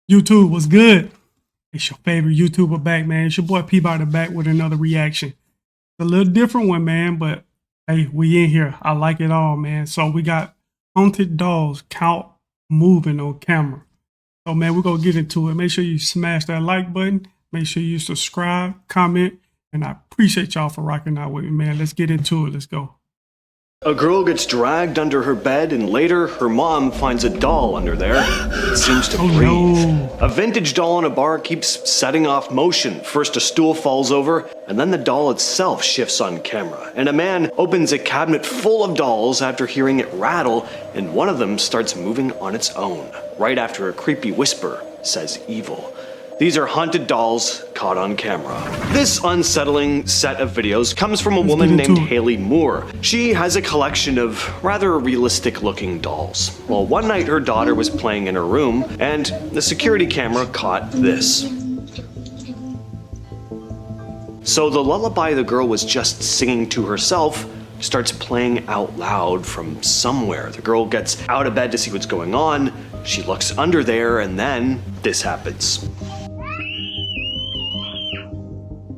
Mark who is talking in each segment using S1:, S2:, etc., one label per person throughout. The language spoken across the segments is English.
S1: YouTube was good. It's your favorite YouTuber back, man. It's your boy Peabody back with another reaction. It's a little different one, man, but hey, we in here. I like it all, man. So we got haunted dolls count moving on camera. So man, we're gonna get into it. Make sure you smash that like button. Make sure you subscribe, comment, and I appreciate y'all for rocking out with me, man. Let's get into it. Let's go.
S2: A girl gets dragged under her bed, and later her mom finds a doll under there. It seems to breathe.
S1: No.
S2: A vintage doll in a bar keeps setting off motion. First a stool falls over, and then the doll itself shifts on camera. And a man opens a cabinet full of dolls after hearing it rattle, and one of them starts moving on its own, right after a creepy whisper says evil. These are haunted dolls caught on camera. This unsettling set of videos comes from a woman named Haley Moore. She has a collection of rather realistic looking dolls. Well, one night her daughter was playing in her room and the security camera caught this. So the lullaby the girl was just singing to herself starts playing out loud from somewhere. The girl gets out of bed to see what's going on. She looks under there and then this happens.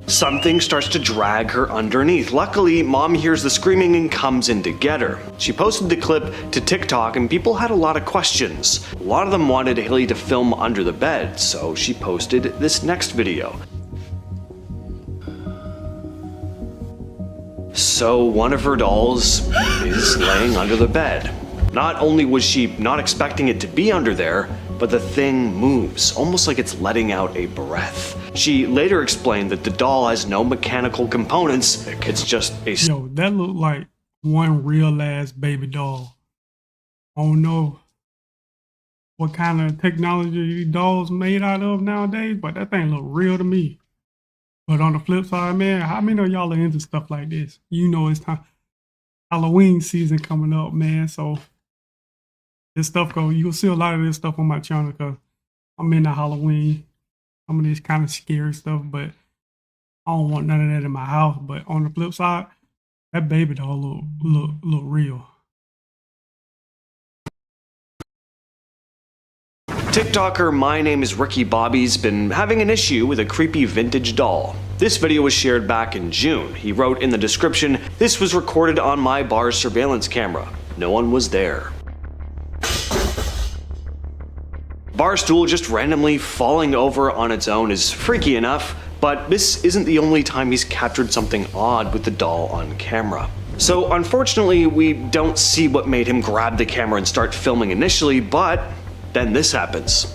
S2: Something starts to drag her underneath. Luckily, mom hears the screaming and comes in to get her. She posted the clip to TikTok and people had a lot of questions. A lot of them wanted Haley to film under the bed, so she posted this next video. So one of her dolls is laying under the bed. Not only was she not expecting it to be under there, but the thing moves, almost like it's letting out a breath. She later explained that the doll has no mechanical components, it's just a...
S1: Yo, that looked like one real ass baby doll. I don't know what kind of technology these dolls made out of nowadays, but that thing look real to me. But on the flip side, man, how many of y'all are into stuff like this? You know it's time, Halloween season coming up, man, so this stuff you'll see a lot of this stuff on my channel because I'm into Halloween, some of this kind of scary stuff, but I don't want none of that in my house. But on the flip side, that baby doll look real.
S2: TikToker My Name is Ricky Bobby's been having an issue with a creepy vintage doll. This video was shared back in June. He wrote in the description, "This was recorded on my bar's surveillance camera. No one was there." Bar stool just randomly falling over on its own is freaky enough, but this isn't the only time he's captured something odd with the doll on camera. So unfortunately, we don't see what made him grab the camera and start filming initially, but then this happens.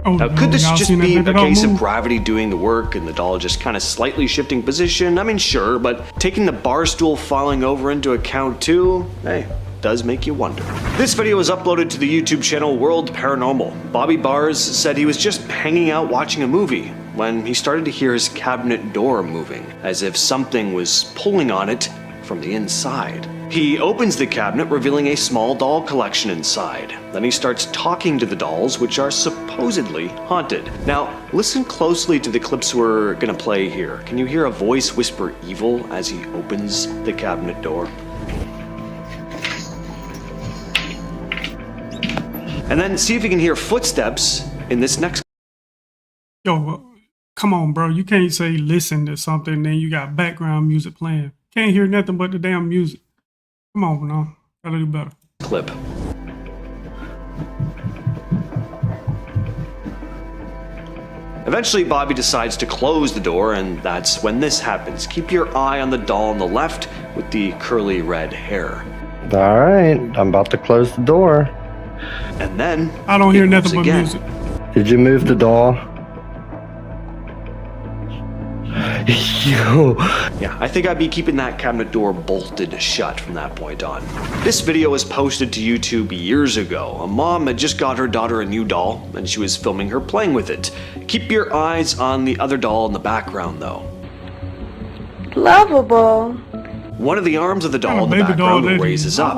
S2: Now, could this just be a case of gravity doing the work and the doll just kind of slightly shifting position? I mean, sure, but taking the bar stool falling over into account too, hey, does make you wonder. This video was uploaded to the YouTube channel World Paranormal. Bobby Bars said he was just hanging out watching a movie when he started to hear his cabinet door moving, as if something was pulling on it from the inside. He opens the cabinet, revealing a small doll collection inside. Then he starts talking to the dolls, which are supposedly haunted. Now, listen closely to the clips we're gonna play here. Can you hear a voice whisper evil as he opens the cabinet door? And then see if you can hear footsteps in this next...
S1: Yo, come on, bro. You can't say listen to something and then you got background music playing. Can't hear nothing but the damn music. Come on, bro. Gotta do better.
S2: Clip. Eventually, Bobby decides to close the door, and that's when this happens. Keep your eye on the doll on the left with the curly red hair.
S3: All right, I'm about to close the door.
S2: And then
S1: I don't hear nothing but music.
S3: Did you move the doll? Yo.
S2: Yeah, I think I'd be keeping that cabinet door bolted shut from that point on. This video was posted to YouTube years ago. A mom had just got her daughter a new doll, and she was filming her playing with it. Keep your eyes on the other doll in the background, though.
S4: Lovable.
S2: One of the arms of the doll in the background raises up,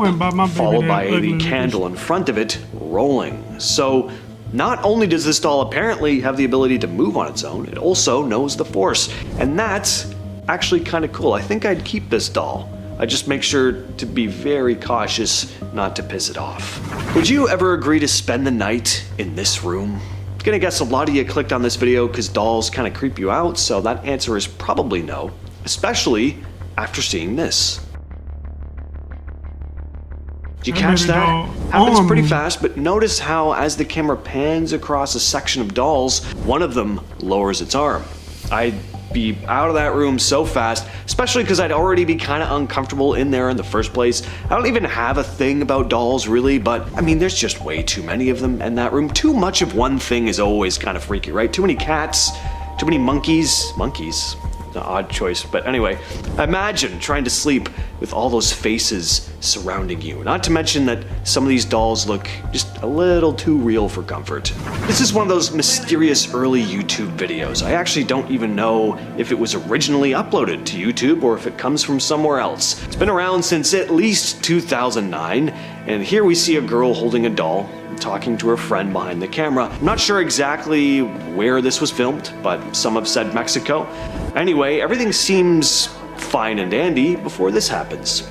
S2: followed by the candle in front of it rolling. So not only does this doll apparently have the ability to move on its own, it also knows the Force. And that's actually kind of cool. I think I'd keep this doll. I just make sure to be very cautious not to piss it off. Would you ever agree to spend the night in this room? I'm gonna guess a lot of you clicked on this video because dolls kind of creep you out, so that answer is probably no, especially after seeing this. Did you catch that? Happens pretty fast, but notice how as the camera pans across a section of dolls, one of them lowers its arm. I'd be out of that room so fast, especially because I'd already be kind of uncomfortable in there in the first place. I don't even have a thing about dolls really, but I mean, there's just way too many of them in that room. Too much of one thing is always kind of freaky, right? Too many cats, too many monkeys. Monkeys? An odd choice, but anyway, imagine trying to sleep with all those faces surrounding you. Not to mention that some of these dolls look just a little too real for comfort. This is one of those mysterious early YouTube videos. I actually don't even know if it was originally uploaded to YouTube or if it comes from somewhere else. It's been around since at least 2009, and here we see a girl holding a doll, talking to her friend behind the camera. I'm not sure exactly where this was filmed, but some have said Mexico. Anyway, everything seems fine and dandy before this happens.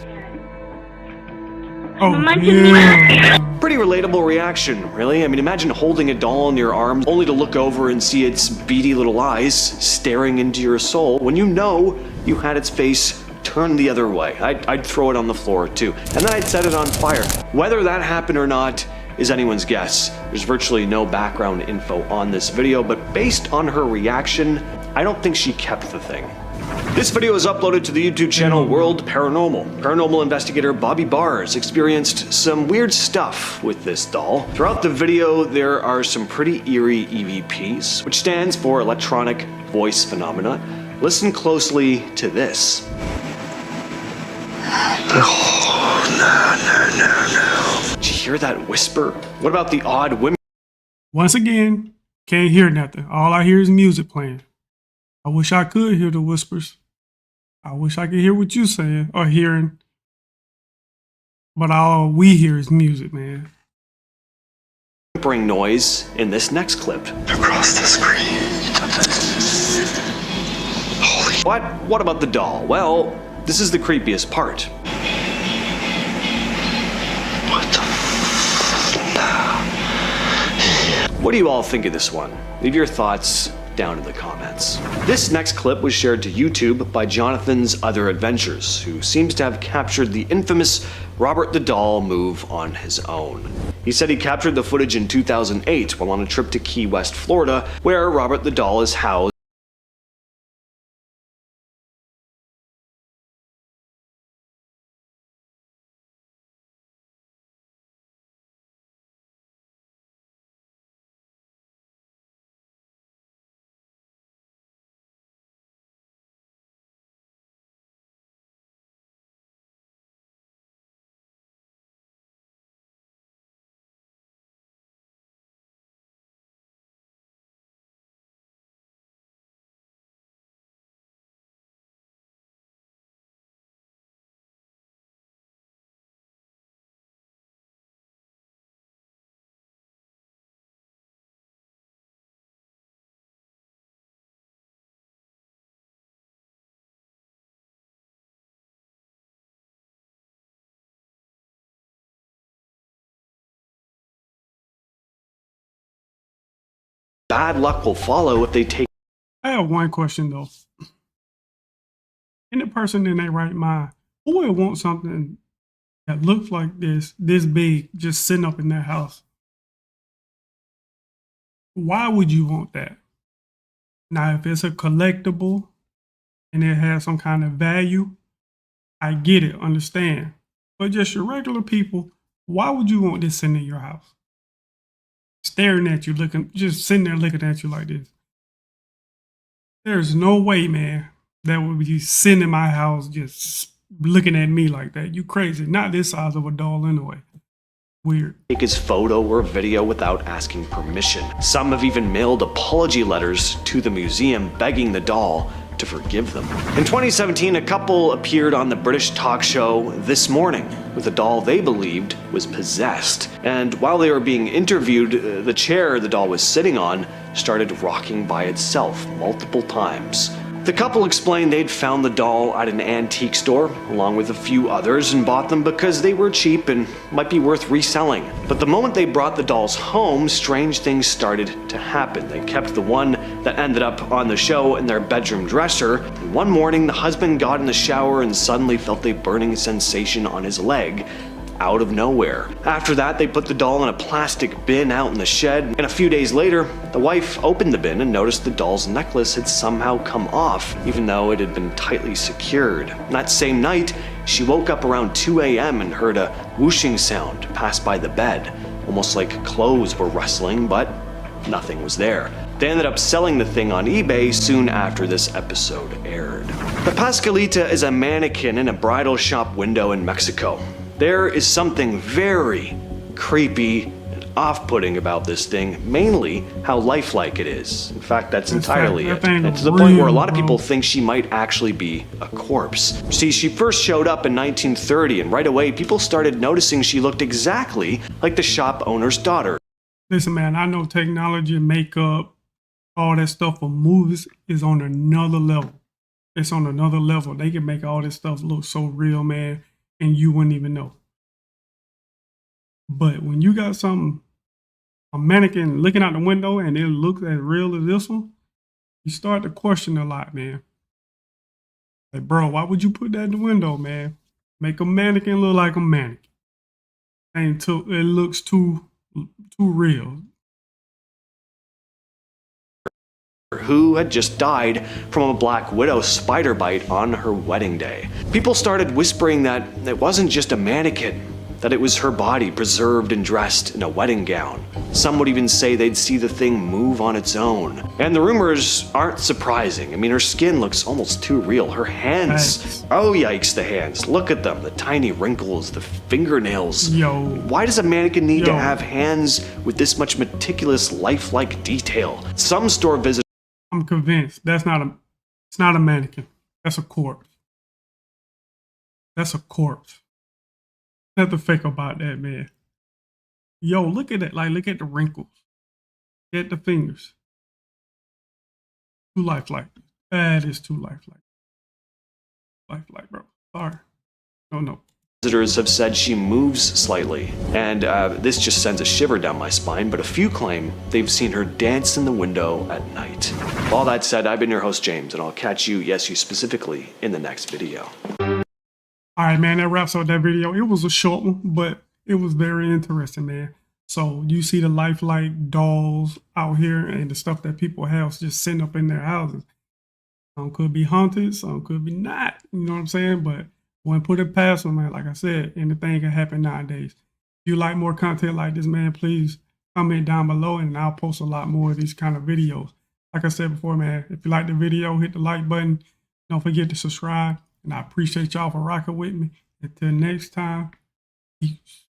S1: Oh, yeah.
S2: Pretty relatable reaction, really. I mean, imagine holding a doll in your arms only to look over and see its beady little eyes staring into your soul when you know you had its face turned the other way. I'd throw it on the floor too, and then I'd set it on fire. Whether that happened or not is anyone's guess. There's virtually no background info on this video, but based on her reaction, I don't think she kept the thing. This video is uploaded to the YouTube channel World Paranormal. Paranormal investigator Bobby Bars experienced some weird stuff with this doll. Throughout the video, there are some pretty eerie EVPs, which stands for electronic voice phenomena. Listen closely to this. No. Did you hear that whisper? What about the odd women?
S1: Once again, can't hear nothing. All I hear is music playing. I wish I could hear the whispers. I wish I could hear what you're saying or hearing. But all we hear is music, man.
S2: Whispering noise in this next clip.
S4: Across the screen. Holy.
S2: What about the doll? Well, this is the creepiest part.
S4: What the
S2: What do you all think of this one? Leave your thoughts down in the comments. This next clip was shared to YouTube by Jonathan's Other Adventures, who seems to have captured the infamous Robert the Doll move on his own. He said he captured the footage in 2008 while on a trip to Key West, Florida, where Robert the Doll is housed. Bad luck will follow if they take.
S1: I have one question though. Any person in their right mind, who would want something that looks like this big, just sitting up in their house? Why would you want that? Now, if it's a collectible and it has some kind of value, I get it, understand. But just your regular people, why would you want this sitting in your house? Staring at you, just sitting there looking at you like this. There's no way, man, that would be sitting in my house just looking at me like that. You crazy. Not this size of a doll anyway. Weird.
S2: Take his photo or video without asking permission. Some have even mailed apology letters to the museum begging the doll to forgive them. In 2017, a couple appeared on the British talk show This Morning with a doll they believed was possessed. And while they were being interviewed, the chair the doll was sitting on started rocking by itself multiple times. The couple explained they'd found the doll at an antique store, along with a few others, and bought them because they were cheap and might be worth reselling. But the moment they brought the dolls home, strange things started to happen. They kept the one that ended up on the show in their bedroom dresser, and one morning the husband got in the shower and suddenly felt a burning sensation on his leg, out of nowhere. After that, they put the doll in a plastic bin out in the shed, and a few days later, the wife opened the bin and noticed the doll's necklace had somehow come off, even though it had been tightly secured. And that same night, she woke up around 2 a.m. and heard a whooshing sound pass by the bed, almost like clothes were rustling, but nothing was there. They ended up selling the thing on eBay soon after this episode aired. The Pascalita is a mannequin in a bridal shop window in Mexico. There is something very creepy and off-putting about this thing, mainly how lifelike it is. In fact, that's entirely it. And to the point where a lot of people think she might actually be a corpse. See, she first showed up in 1930, and right away people started noticing she looked exactly like the shop owner's daughter.
S1: Listen, man, I know technology, makeup, all that stuff for movies is on another level. It's on another level. They can make all this stuff look so real, man, and you wouldn't even know. But when you got something, a mannequin looking out the window and it looks as real as this one, you start to question a lot, man. Like, bro, why would you put that in the window, man? Make a mannequin look like a mannequin. It looks too real.
S2: Who had just died from a black widow spider bite on her wedding day. People started whispering that it wasn't just a mannequin, that it was her body preserved and dressed in a wedding gown. Some would even say they'd see the thing move on its own. And the rumors aren't surprising. I mean, her skin looks almost too real. Her hands, oh yikes, the hands. Look at them, the tiny wrinkles, the fingernails.
S1: Yo.
S2: Why does a mannequin need to have hands with this much meticulous, lifelike detail? Some store visitors,
S1: I'm convinced it's not a mannequin. That's a corpse. That's a corpse. Nothing fake about that, man. Yo, look at that. Like, look at the wrinkles. Look at the fingers. Too lifelike. That is too lifelike. Lifelike, bro. Sorry. No.
S2: visitors have said she moves slightly, and this just sends a shiver down my spine, but a few claim they've seen her dance in the window at night. All that said, I've been your host, James, and I'll catch you, yes, you specifically, in the next video.
S1: All right, man, that wraps up that video. It was a short one, but it was very interesting, man. So you see the lifelike dolls out here and the stuff that people have just sitting up in their houses. Some could be haunted, some could be not, you know what I'm saying? But wouldn't put it past them, man. Like I said, anything can happen nowadays. If you like more content like this, man, please comment down below and I'll post a lot more of these kind of videos. Like I said before, man, if you like the video, hit the like button. Don't forget to subscribe. And I appreciate y'all for rocking with me. Until next time, peace.